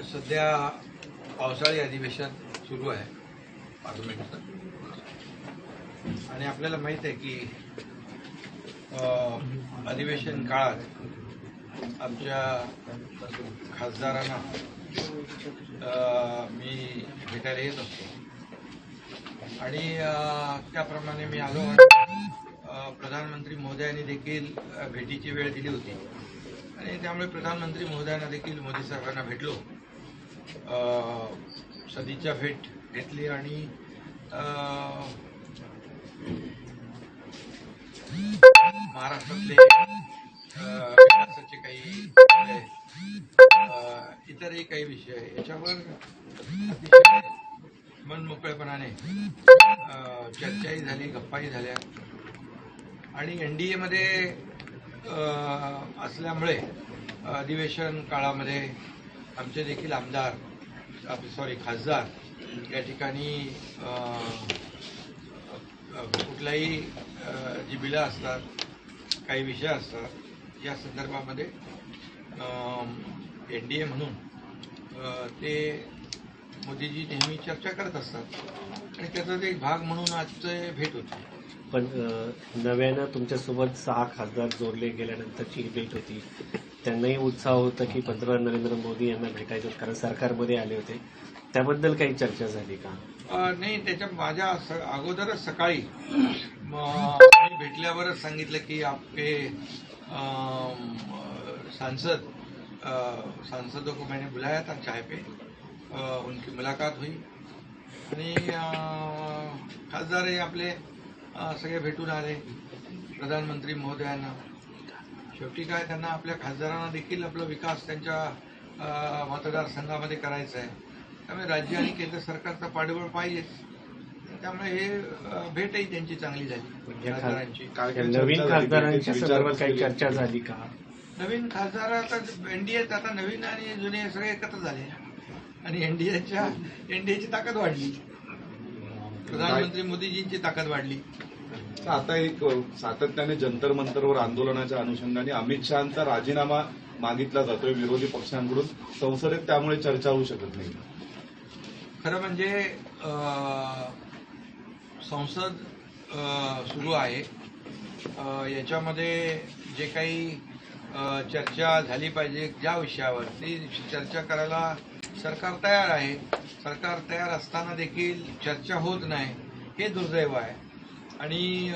सध्या पावसाळी अधिवेशन सुरू आहे पार्लमेंटचं आणि आपल्याला माहीत आहे की अधिवेशन काळात आमच्या खासदारांना मी भेटायला येत असतो आणि त्याप्रमाणे मी आलो. प्रधानमंत्री महोदयांनी देखील भेटीची वेळ दिली होती आणि त्यामुळे प्रधानमंत्री महोदयांना देखील मोदी साहेबांना भेटलो, सदिच्छा भेट घेतली आणि महाराष्ट्रातले विकासाचे काही इतरही काही विषय याच्यावर अतिशय मनमोकळेपणाने चर्चाही झाली, गप्पाही झाल्या आणि एनडीएमध्ये असल्यामुळे अधिवेशन काळामध्ये आमचे देखील खासदार या ठिकाणी कुठलाही जी बिलं असतात, काही विषय असतात, या संदर्भामध्ये एनडीए म्हणून ते मोदीजी नेहमी चर्चा करत असतात आणि त्याचाच एक भाग म्हणून आजचे भेट होती. पण नव्यानं तुमच्यासोबत 6 खासदार जोडले गेल्यानंतरची ही भेट होती. त्यांनाही उत्साह होता की पंतप्रधान नरेंद्र मोदी यांना भेटायचं, कारण सरकारमध्ये आले होते. त्याबद्दल काही चर्चा झाली का? नाही, त्याच्या माझ्या अगोदरच सकाळी मी भेटल्यावरच सांगितलं की आपके सांसदों को मैंने बुलाया था चाय पे, उनकी मुलाकात हुई आणि खासदार हे आपले सगळे भेटून आले प्रधानमंत्री महोदयांना. शेवटी काय, त्यांना आपल्या खासदारांना देखील आपला विकास त्यांच्या मतदारसंघामध्ये करायचा आहे, त्यामुळे राज्य आणि केंद्र सरकारचा पाठबळ पाहिजेच. त्यामुळे हे भेटही त्यांची चांगली झाली खासदारांची. नवीन खासदारांच्या संदर्भात काही चर्चा झाली का? नवीन खासदार आता एनडीएत आता नवीन आणि जुने सगळे एकत्र झाले आणि एनडीएची ताकद वाढली, प्रधानमंत्री मोदीजींची ताकद वाढली. आता एक सातत्याने जंतर मंतरवर आंदोलनाच्या अनुषंगाने अमित शहांचा राजीनामा मागितला जातोय विरोधी पक्षांकडून संसदेत, त्यामुळे चर्चा होऊ शकत नाही. खरं म्हणजे संसद सुरू आहे, याच्यामध्ये जे काही चर्चा झाली पाहिजे ज्या विषयावर, ती चर्चा करायला सरकार तयार आहे. सरकार तयार असताना देखील चर्चा होत नाही, हे दुर्दैव आहे. आणि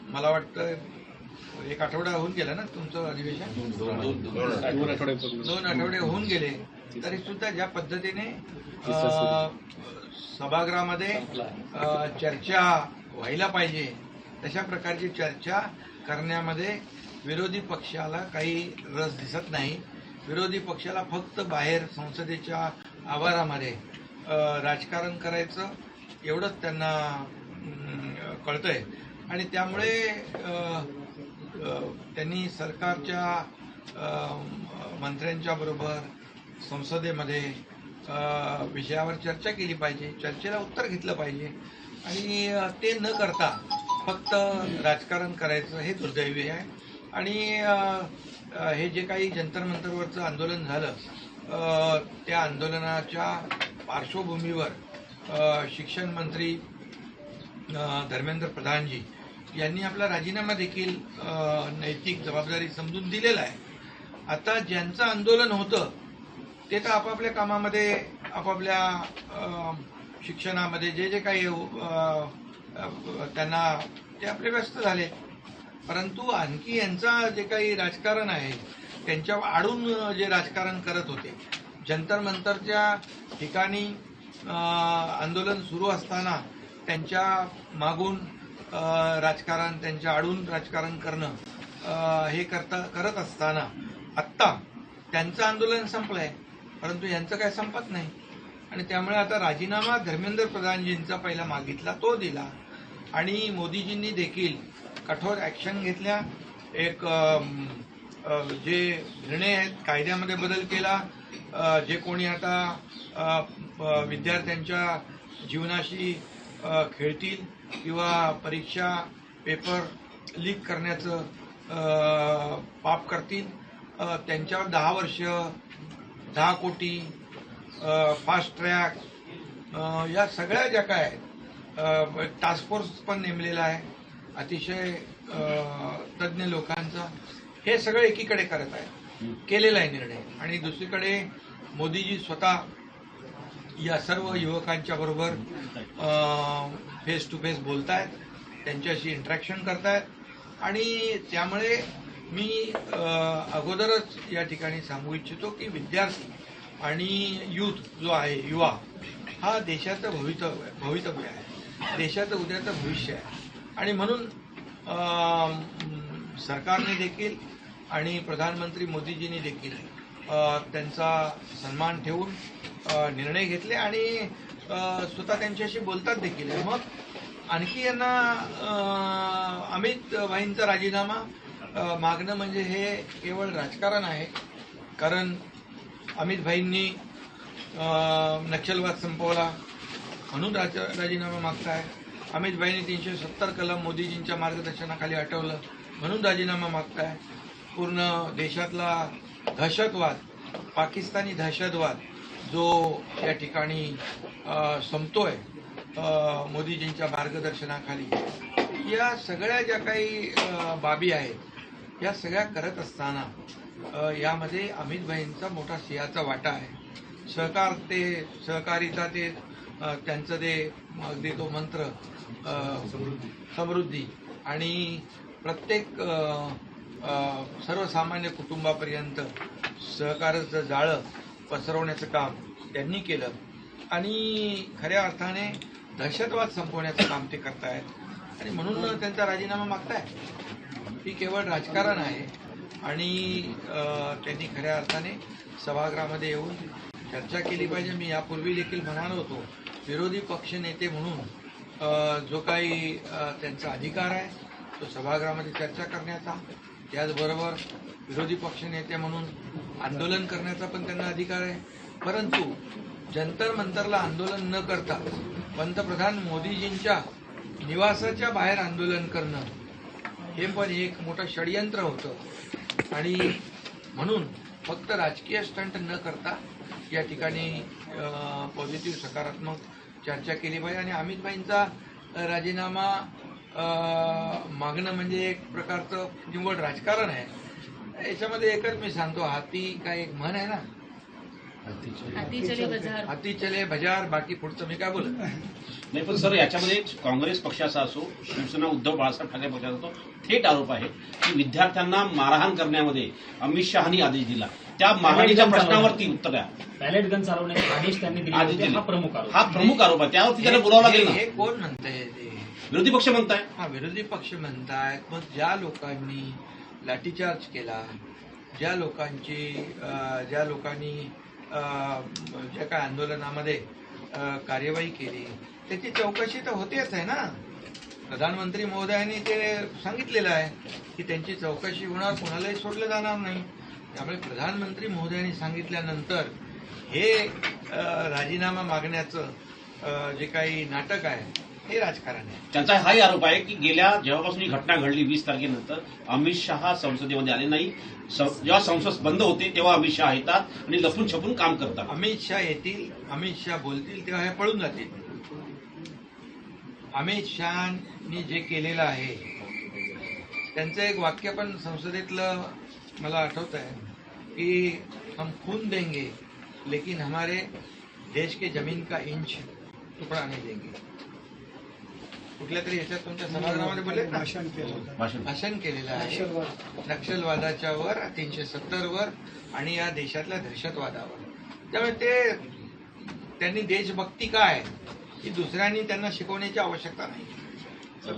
मला वाटतं 1 आठवडा होऊन गेला ना तुमचं अधिवेशन, 2 आठवडे होऊन गेले, तरी सुद्धा ज्या पद्धतीने सभागृहामध्ये चर्चा व्हायला पाहिजे तशा प्रकारची चर्चा करण्यामध्ये विरोधी पक्षाला काही रस दिसत नाही. विरोधी पक्षाला फक्त बाहेर संसदेच्या आवारामध्ये राजकारण करायचं एवढंच त्यांना कळतंय आणि त्यामुळे त्यांनी सरकारच्या मंत्र्यांच्या बरोबर संसदेमध्ये विषयावर चर्चा केली पाहिजे, चर्चेला उत्तर घेतलं पाहिजे आणि ते न करता फक्त राजकारण करायचं हे दुर्दैवी आहे. आणि हे जे काही जंतर मंतरवरचं आंदोलन झालं, त्या आंदोलनाच्या पार्श्वभूमीवर शिक्षण मंत्री धर्मेंद्र प्रधानजी यांनी आपला राजीनामा देखील नैतिक जबाबदारी समजून दिलेला आहे. आता ज्यांचं आंदोलन होतं ते तर आपापल्या कामामध्ये, आपापल्या शिक्षणामध्ये जे काही त्यांना ते आपले व्यस्त झाले, परंतु आणखी यांचा जे काही राजकारण आहे त्यांच्या आडून जे राजकारण करत होते, जंतर मंतरच्या ठिकाणी आंदोलन सुरू असताना त्यांच्या मागून राजकारण, त्यांच्या आडून राजकारण करणं हे करत असताना आत्ता त्यांचं आंदोलन संपलंय, परंतु यांचं काय संपत नाही. आणि त्यामुळे आता राजीनामा धर्मेंद्र प्रधानजींचा पहिला मागितला, तो दिला आणि मोदीजींनी देखील कठोर ॲक्शन घेतल्या. एक जे निर्णय आहेत, कायद्यामध्ये बदल केला. जे कोणी आता विद्यार्थ्यांच्या जीवनाशी खेळतील किंवा परीक्षा पेपर लीक करण्याचं पाप करतील त्यांच्यावर 10 वर्ष, 10 कोटी, फास्ट ट्रॅक, या सगळ्या ज्या काय आहेत, टास्क फोर्स पण नेमलेला आहे अतिशय तज्ज्ञ लोकांचा. हे सगळं एकीकडे करत आहे, केलेला आहे निर्णय. आणि दुसरीकडे मोदीजी स्वतः या सर्व युवकांच्या बरोबर फेस टू फेस बोलतायत, त्यांच्याशी इंटरॅक्शन करतायत. आणि त्यामुळे मी अगोदरच या ठिकाणी सांगू इच्छितो की विद्यार्थी आणि यूथ जो आहे, युवा, हा देशाचं भवितव्य आहे, देशाचं उद्याचं भविष्य आहे. आणि म्हणून सरकारने देखील आणि प्रधानमंत्री मोदीजींनी देखील त्यांचा सन्मान ठेवून निर्णय घेतले आणि स्वतः त्यांच्याशी बोलतात देखील. मग आणखी यांना अमित भाईंचा राजीनामा मागणं म्हणजे हे केवळ राजकारण आहे. कारण अमित भाईंनी नक्षलवाद संपवला म्हणून राजीनामा मागताय. अमित भाईंनी 370 कलम मोदीजींच्या मार्गदर्शनाखाली हटवलं म्हणून राजीनामा मागताय. पूर्ण देशातला दहशतवाद, पाकिस्तानी दहशतवाद जो या ठिकाणी संपतोय मोदीजींच्या मार्गदर्शनाखाली, या सगळ्या ज्या काही बाबी आहेत या सगळ्या करत असताना यामध्ये अमित भाईंचा मोठा सिंहाचा वाटा आहे. सहकारिता ते त्यांचं ते अगदी तो मंत्र समृद्धी आणि प्रत्येक सर्वसामान्य कुटुंबापर्यंत सहकाराचं जाळं पसरवण्याचं काम त्यांनी केलं आणि खऱ्या अर्थाने दहशतवाद संपवण्याचं काम ते करतायत आणि म्हणून त्यांचा राजीनामा मागताय. ही केवळ राजकारण आहे आणि त्यांनी खऱ्या अर्थाने सभागृहामध्ये येऊन चर्चा केली पाहिजे. मी यापूर्वी देखील म्हणालो होतो, विरोधी पक्षनेते म्हणून जो काही त्यांचा अधिकार आहे तो सभागृहामध्ये चर्चा करण्याचा, त्याचबरोबर विरोधी पक्षनेते म्हणून आंदोलन करण्याचा पण त्यांना अधिकार आहे. परंतु जंतर मंतरला आंदोलन न करता पंतप्रधान मोदीजींच्या निवासाच्या बाहेर आंदोलन करणं हे पण एक मोठं षडयंत्र होतं आणि म्हणून फक्त राजकीय स्टंट न करता या ठिकाणी पॉझिटिव्ह सकारात्मक चर्चा केली पाहिजे. आणि अमित भाईंचा राजीनामा मागणं म्हणजे एक प्रकारचं निव्वळ राजकारण आहे. याच्यामध्ये एकच मी सांगतो, हाती काय एक म्हण आहे ना, हाती चले बाजार, बाकी पुढचं मी काय बोलत नाही. पण सर, याच्यामध्ये काँग्रेस पक्षाचा असो, शिवसेना उद्धव बाळासाहेब ठाकरे पक्षाचा असो, थेट आरोप आहे की विद्यार्थ्यांना मारहाण करण्यामध्ये अमित शहानी आदेश दिला. त्या मारहाणीच्या प्रश्नावरती उत्तर द्या. बॅलेट गन चालवण्याचे आदेश त्यांनी दिले, हा प्रमुख आरोप आहे. त्यावरती त्याला बोलावं लागेल ना. हे कोण म्हणतंय? ते विरोधी पक्ष म्हणताय. हा, विरोधी पक्ष म्हणतायत. मग ज्या लोकांनी लाठीचार्ज केला, ज्या लोकांनी ज्या काय आंदोलनामध्ये कार्यवाही केली त्याची चौकशी तर होतेच आहे ना. प्रधानमंत्री महोदयांनी ते सांगितलेलं आहे की त्यांची चौकशी होणार, कोणालाही सोडलं जाणार नाही. त्यामुळे प्रधानमंत्री महोदयांनी सांगितल्यानंतर हे राजीनामा मागण्याचं जे काही नाटक आहे हे राजकारण आहे. त्यांचा हाही आरोप आहे की जेव्हापासून ही घटना घडली 20 तारखेनंतर अमित शहा संसदेमध्ये आले नाही. जेव्हा संसद बंद होते तेव्हा अमित शहा येतात आणि लपून छपून काम करतात. अमित शहा येतील, अमित शहा बोलतील तेव्हा हे पळून जातील. अमित शहानी जे केलेलं आहे त्यांचं एक वाक्य पण संसदेतलं मला आठवत आहे की हम खून देंगे लेकिन हमारे देश के जमीन का इंच तुकडा नहीं देंगे. कुठल्या तरी ह्याच्यात तुमच्या सभागृहामध्ये बोलले ना, भाषण केलेलं आहे नक्षलवादाच्या वर, 370 वर आणि या देशातल्या दहशतवादावर. त्यामुळे त्यांनी देशभक्ती काय ही दुसऱ्यांनी त्यांना शिकवण्याची आवश्यकता नाही.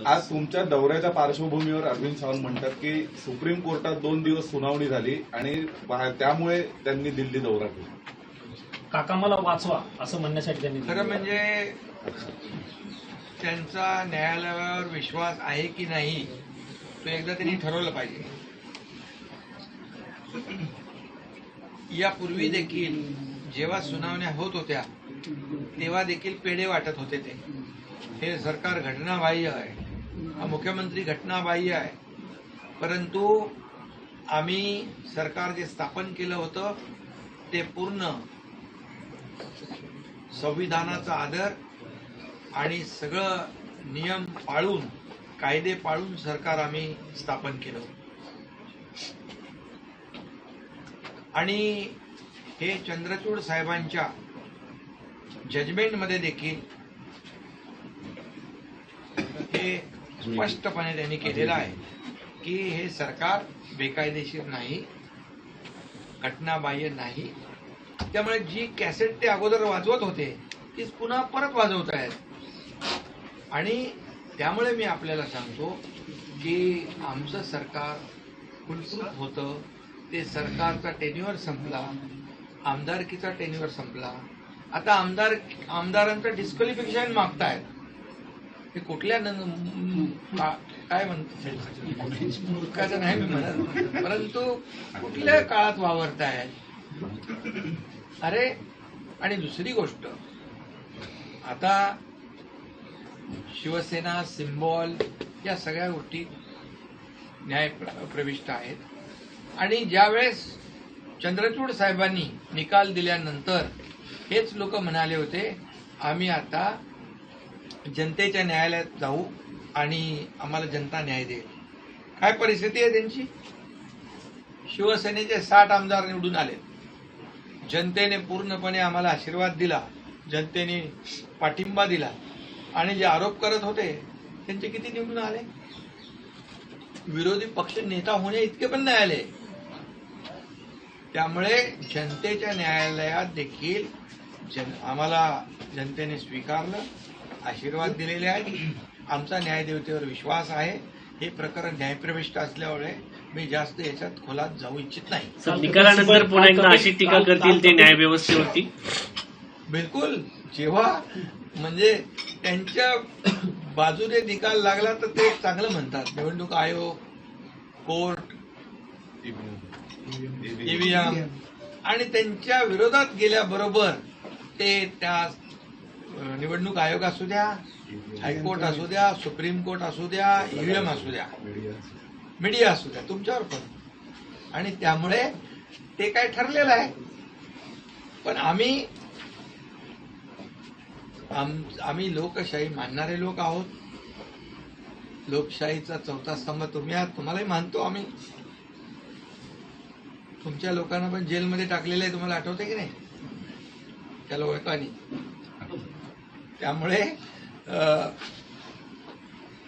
आज तुमच्या दौऱ्याच्या पार्श्वभूमीवर अरविंद सावंत म्हणतात की सुप्रीम कोर्टात 2 दिवस सुनावणी झाली आणि त्यामुळे त्यांनी दिल्ली दौरा केला. काका मला वाचवा असं म्हणण्यासाठी त्यांनी खरं म्हणजे त्यांचा न्यायालयावर विश्वास आहे की नाही तो एकदा त्यांनी ठरवलं पाहिजे. यापूर्वी देखील जेव्हा सुनावण्या होत होत्या तेव्हा देखील पेढे वाटत होते. हे सरकार घटनाबाह्य आहे, हा मुख्यमंत्री घटनाबाह्य आहे. परंतु आम्ही सरकार जे स्थापन केलं होतं ते पूर्ण संविधानाचा आदर आणि सगळं नियम पाळून, कायदे पाळून सरकार आम्ही स्थापन केलं. आणि हे चंद्रचूड साहेबांच्या जजमेंटमध्ये देखील हे स्पष्टपणे त्यांनी केलेलं आहे की हे सरकार बेकायदेशीर नाही, घटनाबाह्य नाही. त्यामुळे जी कॅसेट ते अगोदर वाजवत होते तीच पुन्हा परत वाजवत आहेत. आणि त्यामुळे मी आपल्याला सांगतो की आमचं सरकार फुलप्रूफ होतं. ते सरकारचा टेन्युअर संपला, आमदारकीचा टेन्युअर संपला. आता आमदारांचं डिस्क्वालिफिकेशन मागतायत. हे कुठल्या काय म्हणतो मूर्खाचं नाही मी म्हणत, परंतु कुठल्या काळात वावरतायत. अरे, आणि दुसरी गोष्ट, आता शिवसेना, सिम्बॉल या सगळ्या गोष्टी न्यायप्रविष्ट आहेत. आणि ज्यावेळेस चंद्रचूड साहेबांनी निकाल दिल्यानंतर हेच लोक म्हणाले होते आम्ही आता जनतेच्या न्यायालयात जाऊ आणि आम्हाला जनता न्याय देईल. काय परिस्थिती आहे त्यांची? शिवसेनेचे 60 आमदार निवडून आले. जनतेने पूर्णपणे आम्हाला आशीर्वाद दिला, जनतेने पाठिंबा दिला. आणि जे आरोप करत होते त्यांचे किती निवडून आले? विरोधी पक्ष नेता होणे इतके पण नाही आले. त्यामुळे जनतेच्या न्यायालयात देखील आम्हाला जनतेने स्वीकारलं, आशीर्वाद दिलेले आहेत. आमचा न्यायदेवतेवर विश्वास आहे. हे प्रकरण न्यायप्रविष्ट असल्यामुळे मी जास्त याच्यात खोलात जाऊ इच्छित नाही. निकालानंतर पुन्हा एकदा अशी टीका करतील ते न्यायव्यवस्थेवरती? बिलकुल. जेव्हा म्हणजे त्यांच्या बाजूने निकाल लागला तर ते चांगलं म्हणतात. निवडणूक आयोग, कोर्ट, ईव्हीएम आणि त्यांच्या विरोधात गेल्याबरोबर ते त्या निवडणूक आयोग असू द्या, हायकोर्ट असू द्या, सुप्रीम कोर्ट असू द्या, ईव्हीएम असू द्या, मीडिया असू द्या, तुमच्यावर पण. आणि त्यामुळे ते काय ठरलेलं आहे. पण आम्ही लोकशाही मानणारे लोक आहोत. लोकशाहीचा चौथा स्तंभ तुम्ही आहात, तुम्हालाही मानतो आम्ही. तुमच्या लोकांना पण जेलमध्ये टाकलेलं आहे, तुम्हाला आठवते की नाही त्या लोकांनी? त्यामुळे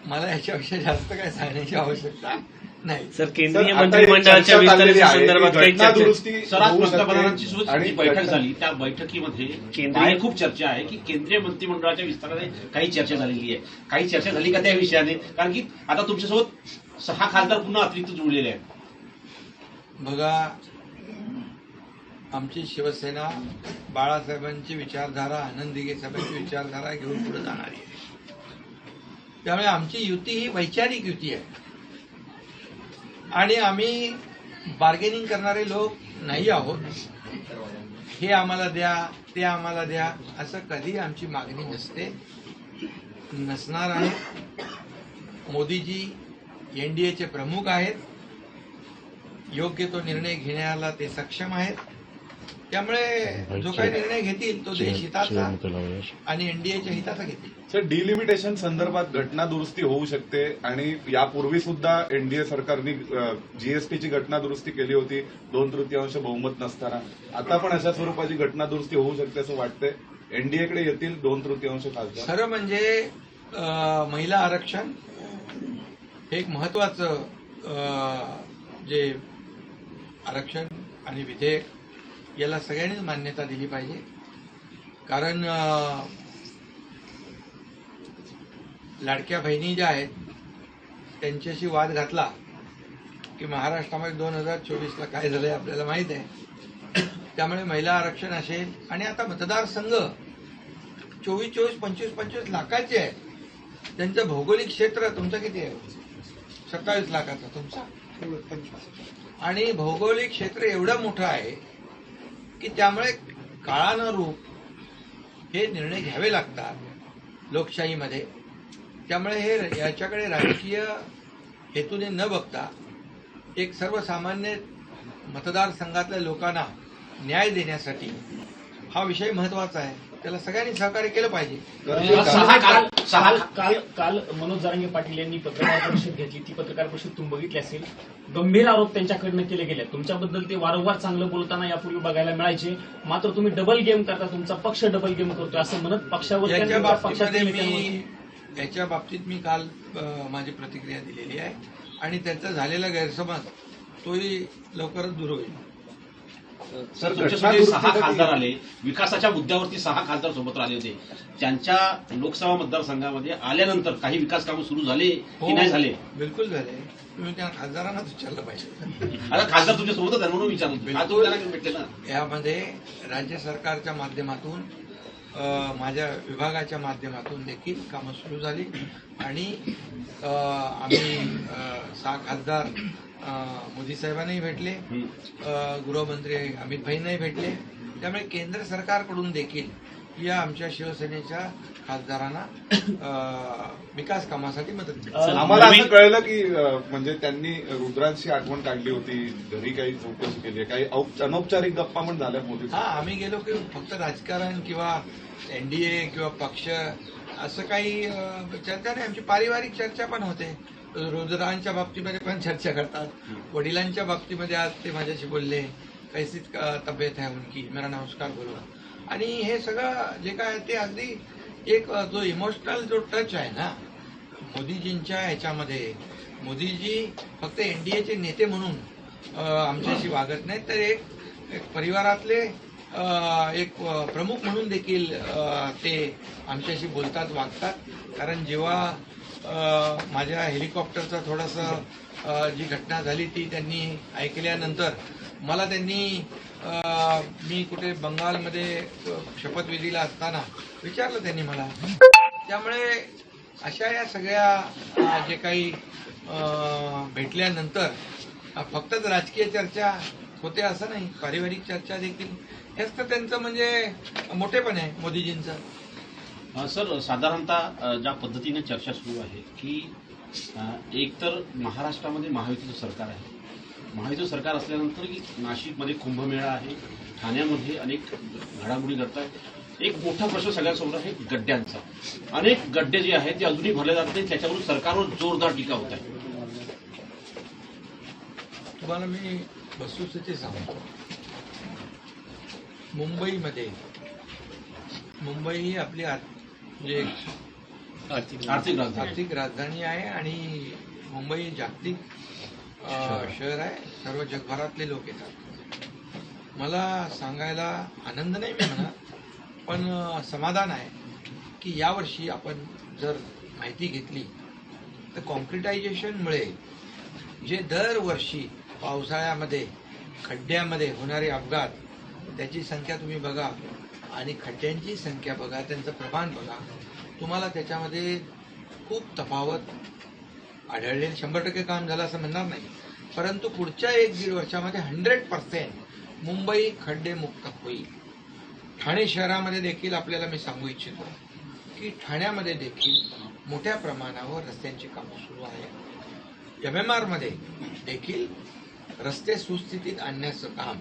मला याच्याविषयी जास्त काय सांगण्याची आवश्यकता नाही. सर, केंद्रीय मंत्रिमंडळाच्या विस्ताराच्या संदर्भात काही घटनादुरुस्ती सर, आज होऊ शकते पंतप्रधानांची सुद्धा आणि जी बैठक झाली त्या बैठकीमध्ये बाहेर खूप चर्चा आहे की केंद्रीय मंत्रिमंडळाच्या विस्ताराने काही चर्चा झालेली आहे. काही चर्चा झाली का त्या विषयाने? कारण की आता तुमच्यासोबत 6 खासदार पुन्हा अतिरिक्त जुळलेले आहेत. बघा, आमची शिवसेना बाळासाहेबांची विचारधारा, आनंद दिघे साहेबांची विचारधारा घेऊन पुढे जाणारी आहे. त्यामुळे आमची युती ही वैचारिक युती आहे आणि आम्ही बार्गेनिंग करणारे लोक नाही आहोत. हे आम्हाला द्या, ते आम्हाला द्या, असं कधी आमची मागणी नसते, नसणार आहे. मोदीजी एनडीएचे प्रमुख आहेत. योग्य तो निर्णय घेण्याला ते सक्षम आहेत. त्यामुळे जो काही निर्णय घेतील तो देश हिताचा आणि एनडीएच्या हिताचा घेतील. सर, डिलिमिटेशन संदर्भात घटना दुरुस्ती होऊ शकते आणि यापूर्वी सुद्धा एनडीए सरकारने जीएसटीची घटना दुरुस्ती केली होती 2/3 बहुमत नसताना. आता पण अशा स्वरूपाची घटना दुरुस्ती होऊ शकते असं वाटतंय. एनडीएकडे येतील 2/3 खासदार. खरं म्हणजे महिला आरक्षण हे एक महत्वाचं जे आरक्षण आणि विधेयक याला सगळ्यांनीच मान्यता दिली पाहिजे. कारण लाडक्या बहिणी ज्या आहेत त्यांच्याशी वाद घातला की महाराष्ट्रामध्ये 2024ला काय झालंय आपल्याला माहित आहे. त्यामुळे महिला आरक्षण असेल आणि आता मतदारसंघ 24, 25 लाखाचे आहे. त्यांचं भौगोलिक क्षेत्र तुमचं किती आहे? 27 लाखाचं तुमचा. आणि भौगोलिक क्षेत्र एवढं मोठं आहे की त्यामुळे काळानुरूप हे निर्णय घ्यावे लागतात लोकशाहीमध्ये. त्यामुळे हे याच्याकडे राजकीय हेतूने न बघता एक सर्वसामान्य मतदारसंघातल्या लोकांना न्याय देण्यासाठी हा विषय महत्वाचा आहे. त्याला सगळ्यांनी सहकार्य केलं पाहिजे. काल मनोज जरांगे पाटील यांनी पत्रकार परिषद घेतली. ती पत्रकार परिषद तुम्ही बघितली असेल. गंभीर आरोप त्यांच्याकडनं केले गेले. तुमच्याबद्दल ते वारंवार चांगलं बोलताना यापूर्वी बघायला मिळायचे. मात्र तुम्ही डबल गेम करता, तुमचा पक्ष डबल गेम करतोय असं म्हणत पक्षावर याच्या बाबतीत मी काल माझी प्रतिक्रिया दिलेली आहे आणि त्यांचा झालेला गैरसमज तोही लवकरच दूर होईल. सर, तुमच्यासाठी 6 खासदार आले, विकासाच्या मुद्द्यावरती 6 खासदार सोबत आले होते. त्यांच्या लोकसभा मतदारसंघामध्ये आल्यानंतर काही विकास कामं सुरू झाले की नाही झाले? बिलकुल झाले. तुम्ही त्या खासदारांनाच विचारलं पाहिजे. आता खासदार तुमच्या सोबतच आहे म्हणून विचारतो. आज तुम्ही त्यांना भेटले ना. यामध्ये राज्य सरकारच्या माध्यमातून माझ्या विभागाच्या माध्यमातून देखील कामं सुरू झाली आणि आम्ही 6 खासदार मोदी साहेबांनाही भेटले, गृहमंत्री अमित भाईंनाही भेटले. त्यामुळे केंद्र सरकारकडून देखील या आमच्या शिवसेनेच्या खासदारांना विकास कामासाठी मदत केली. आम्हाला असं कळलं की म्हणजे त्यांनी रुद्रांची आठवण काढली होती, घरी काही चौकशी केली, काही अनौपचारिक गप्पा पण झाल्या मोदी. हा, आम्ही गेलो की फक्त राजकारण किंवा एनडीए किंवा पक्ष असं काही चर्चा नाही. आमची पारिवारिक चर्चा पण होते. रुद्रांच्या बाबतीमध्ये पण चर्चा करतात. वडिलांच्या बाबतीमध्ये आज ते माझ्याशी बोलले, कैसी तब्येत आहे उनकी, मेरा नमस्कार बोलून. आणि हे सगळं जे काय ते अगदी एक जो इमोशनल जो टच आहे ना मोदीजींच्या ह्याच्यामध्ये, मोदीजी फक्त एनडीएचे नेते म्हणून आमच्याशी वागत नाहीत, तर एक परिवारातले एक प्रमुख म्हणून देखील ते आमच्याशी बोलतात, वागतात. कारण जेव्हा माझ्या हेलिकॉप्टरचा थोडंसं जी घटना झाली ती त्यांनी ऐकल्यानंतर मला त्यांनी मी कुठे बंगालमध्ये शपथविधीला असताना विचारलं त्यांनी मला. त्यामुळे अशा या सगळ्या जे काही भेटल्यानंतर फक्तच राजकीय चर्चा होते असं नाही, पारिवारिक चर्चा देखील. हेच तर त्यांचं म्हणजे मोठेपण आहे मोदीजींचं. सर, साधारणतः ज्या पद्धतीने चर्चा सुरू आहे की एकतर महाराष्ट्रामध्ये महायुतीचं सरकार आहे, महायुतीचं सरकार असल्यानंतर नाशिकमध्ये कुंभमेळा आहे, ठाण्यामध्ये अनेक घडामोडी घडतात. एक मोठा प्रश्न सगळ्यांसमोर आहे गड्ड्यांचा. अनेक गड्डे जे आहेत ते अजूनही भरले जात नाही, त्याच्यावरून सरकारवर जोरदार टीका होत आहे. तुम्हाला मी वस्तुस्थिती सांगतो. मुंबई ही आपली म्हणजे आर्थिक राजधानी आहे आणि मुंबई जागतिक शहर आहे. सर्व जगभरातले लोक येतात. मला सांगायला आनंद नाही मी म्हणत, पण समाधान आहे की यावर्षी आपण जर माहिती घेतली तर कॉन्क्रिटायझेशनमुळे जे दरवर्षी पावसाळ्यामध्ये खड्ड्यामध्ये होणारे अपघात त्याची संख्या तुम्ही बघा आणि खड्ड्यांची संख्या बघा, त्यांचं प्रमाण बघा, तुम्हाला त्याच्यामध्ये खूप तफावत आढळेल. 100% काम झालं असं म्हणणार नाही, परंतु पुढच्या 1-1.5 वर्षामध्ये 100% मुंबई खड्डेमुक्त होईल. ठाणे शहरामध्ये देखील आपल्याला मी सांगू इच्छितो की ठाण्यामध्ये देखील मोठ्या प्रमाणावर रस्त्यांची कामं सुरू आहे. MMR मध्ये देखील रस्ते सुस्थितीत आणण्याचं काम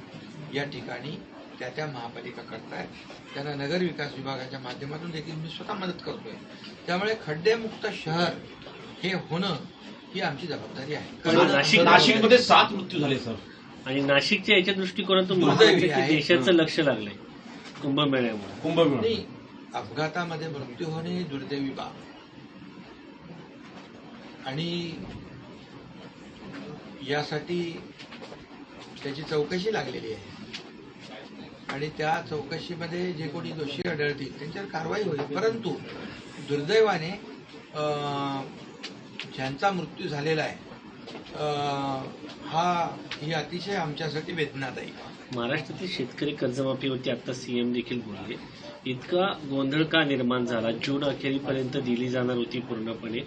या ठिकाणी त्या महापालिका करतायत. त्यांना नगर विकास विभागाच्या माध्यमातून देखील मी स्वतः मदत करतोय. त्यामुळे खड्डेमुक्त शहर हे होणं ही आमची जबाबदारी आहे. नाशिकमध्ये 7 मृत्यू झाले सर, आणि नाशिकच्या याच्या दृष्टिकोनातून देशाचं लक्ष लागलंय कुंभमेळ्यामुळे. नाही, अपघातामध्ये मृत्यू होणे दुर्दैवी बाब आणि यासाठी त्याची चौकशी लागलेली आहे आणि त्या चौकशीमध्ये जे कोणी दोषी आढळतील त्यांच्यावर कारवाई होईल. परंतु दुर्दैवाने ज्यांचा मृत्यू झालेला आहे ही अतिशय आमच्यासाठी वेदनादायी. महाराष्ट्रातील शेतकरी कर्जमाफीवरती आता सीएम देखील बोलले. इतका गोंधळ का निर्माण झाला? जून अखेरीपर्यंत दिली जाणार होती पूर्णपणे,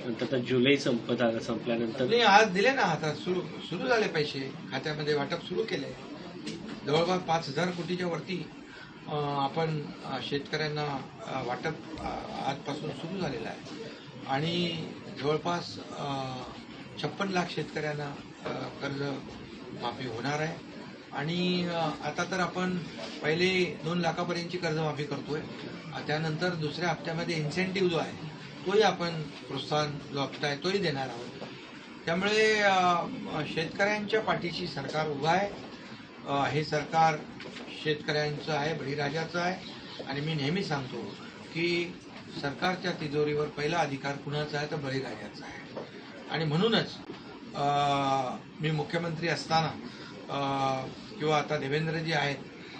नंतर आता जुलै संपल्यानंतर नाही, आज दिले ना, आता सुरू झाले, पैसे खात्यामध्ये वाटप सुरू केले. जवळपास 5,000 कोटीच्या वरती आपण शेतकऱ्यांना वाटप आजपासून सुरू झालेलं आहे आणि जवळपास 56 लाख शेतकऱ्यांना कर्ज माफी होणार आहे आणि आता तर आपण पहिले 2 लाखापर्यंतची कर्जमाफी करतोय. त्यानंतर दुसऱ्या हप्त्यामध्ये इन्सेंटिव्ह जो आहे तोही आपण प्रोत्साहन जो हप्ता आहे तोही देणार आहोत. त्यामुळे शेतकऱ्यांच्या पाठीशी सरकार उभा आहे. हे सरकार शेतकऱ्यांचं आहे, बळीराजाचं आहे आणि मी नेहमी सांगतो की सरकारच्या तिजोरीवर पहिला अधिकार कुणाचा आहे तर बळीराजाचा आहे. आणि म्हणूनच मी मुख्यमंत्री असताना किंवा आता देवेंद्रजी आहेत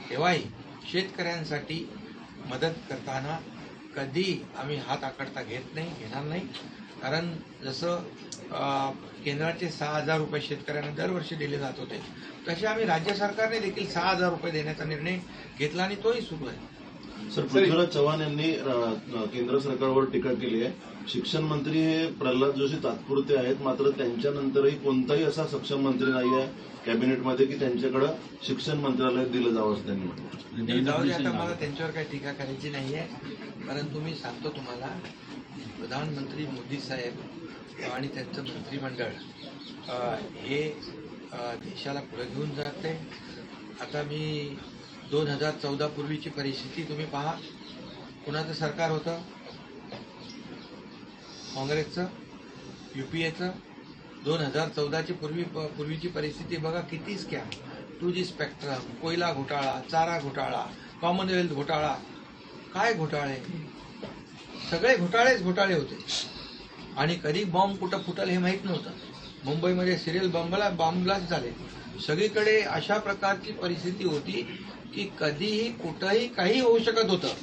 तेव्हाही शेतकऱ्यांसाठी मदत करताना कधी आम्ही हात आकडता घेणार नाही. कारण जसं केंद्राचे 6,000 रुपये शेतकऱ्यांना दरवर्षी दिले जात होते तसे आम्ही राज्य सरकारने देखील 6,000 रुपये देण्याचा निर्णय घेतला आणि तोही सुरू आहे. सर, पृथ्वीराज चव्हाण यांनी केंद्र सरकारवर टीका केली आहे. शिक्षण मंत्री हे प्रल्हाद जोशी तात्पुरते आहेत, मात्र त्यांच्यानंतरही कोणताही असा सक्षम मंत्री नाही आहे कॅबिनेटमध्ये की त्यांच्याकडे शिक्षण मंत्रालय दिलं जावं असं त्यांनी म्हटलं. जाऊ दे, आता मला त्यांच्यावर काही टीका करायची नाहीये. परंतु मी सांगतो तुम्हाला, प्रधानमंत्री मोदी साहेब आणि त्यांचं मंत्रिमंडळ हे देशाला पुढे घेऊन जाते. आता मी 2014 पूर्वीची परिस्थिती तुम्ही पहा. कुणाचं सरकार होतं? काँग्रेसचं, युपीएचं. 2014ची पूर्वीची परिस्थिती बघा. किती स्कॅम, 2G स्पेक्ट्रम, कोयला घोटाळा, चारा घोटाळा, कॉमनवेल्थ घोटाळा, काय घोटाळे, सगळे घोटाळे होते. आणि कधी बॉम्ब कुठं फुटल हे माहीत नव्हतं. मुंबईमध्ये सिरियल बॉम्ब ब्लास्ट झाले. सगळीकडे अशा प्रकारची परिस्थिती होती की कधीही कुठंही काही होऊ शकत होतं.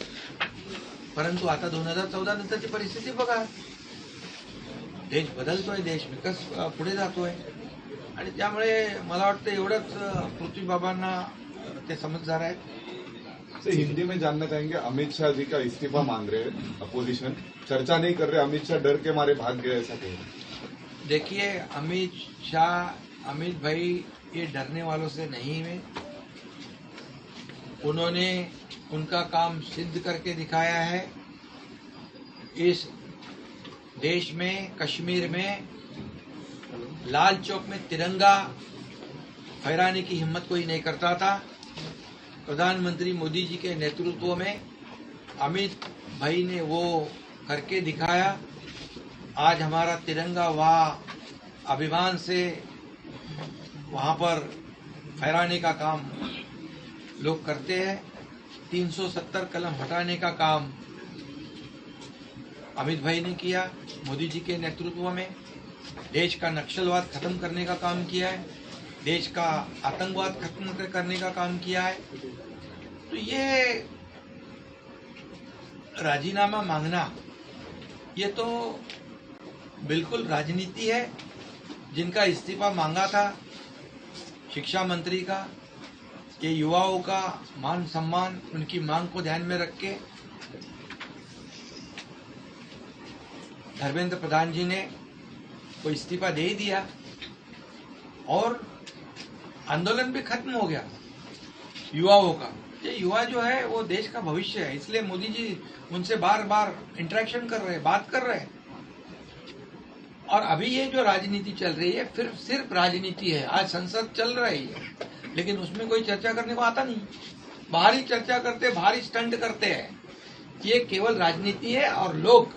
परंतु आता 2014 नंतरची परिस्थिती बघा. देश बदलतोय, देश विकास पुढे जातोय आणि त्यामुळे मला वाटतं एवढंच पृथ्वीबाबांना ते समजदार आहेत. से हिंदी में जानना चाहेंगे, अमित शाह जी का इस्तीफा मांग रहे हैं अपोजिशन, चर्चा नहीं कर रहे, अमित शाह डर के मारे भाग गए, ऐसा कह रहे. देखिए, अमित भाई ये डरने वालों से नहीं है. उन्होंने उनका काम सिद्ध करके दिखाया है. इस देश में, कश्मीर में लाल चौक में तिरंगा फहराने की हिम्मत कोई नहीं करता था. प्रधानमंत्री मोदी जी के नेतृत्व में अमित भाई ने वो करके दिखाया. आज हमारा तिरंगा वहाँ अभिमान से वहाँ पर फहराने का काम लोग करते हैं. 370 कलम हटाने का काम अमित भाई ने किया मोदी जी के नेतृत्व में. देश का नक्सलवाद खत्म करने का काम किया है. देश का आतंकवाद खत्म करने का काम किया है. तो ये राजीनामा मांगना ये तो बिल्कुल राजनीति है. जिनका इस्तीफा मांगा था शिक्षा मंत्री का, ये युवाओं का मान सम्मान, उनकी मांग को ध्यान में रख के धर्मेंद्र प्रधान जी ने वो इस्तीफा दे दिया और आंदोलन भी खत्म हो गया युवाओं का. ये युवा जो है वो देश का भविष्य है. इसलिए मोदी जी उनसे बार बार इंटरेक्शन कर रहे हैं, बात कर रहे हैं. और अभी ये जो राजनीति चल रही है फिर सिर्फ राजनीति है. आज संसद चल रही है लेकिन उसमें कोई चर्चा करने को आता नहीं. बाहर ही चर्चा करते, बाहर ही स्टंट करते हैं. ये केवल राजनीति है और लोग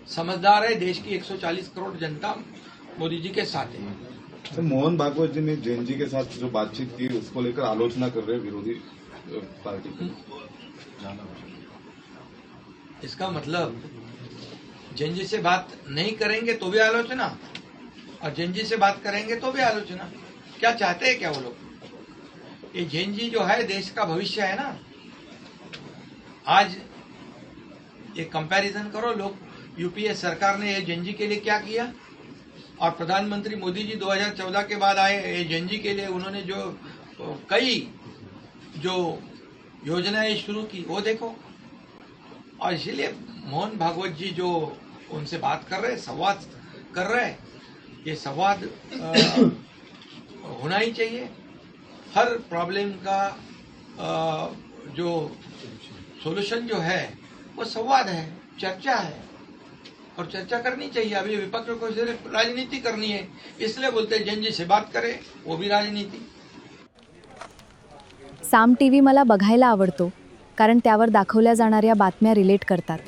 समझदार है. देश की 140 करोड़ जनता मोदी जी के साथ है. तो मोहन भागवत जी ने जैन जी के साथ जो बातचीत की उसको लेकर आलोचना कर रहे हैं विरोधी पार्टी की. इसका मतलब जैन जी से बात नहीं करेंगे तो भी आलोचना और जैन जी से बात करेंगे तो भी आलोचना. क्या चाहते हैं क्या वो लोग? ये जैन जी जो है देश का भविष्य है ना. आज ये कंपैरिजन करो. लोग यूपीए सरकार ने ये जैन जी के लिए क्या किया और प्रधानमंत्री मोदी जी 2014 के बाद आए. ये जैन जी के लिए उन्होंने जो कई जो योजनाएं शुरू की वो देखो. और इसीलिए मोहन भागवत जी जो उनसे बात कर रहे हैं, संवाद कर रहे हैं, ये संवाद होना ही चाहिए. हर प्रॉब्लम का जो सॉल्यूशन जो है वो संवाद है, चर्चा है. और चर्चा करनी चाहिए। अभी विपक्ष को सिर्फ राजनीति करनी है, इसलिए बोलते हैं जिन जिससे बात करे वो भी राजनीति। साम टीव्ही मला बघायला आवडतो, कारण त्यावर दाखवल्या जाणाऱ्या बातम्या रिलेट करतात.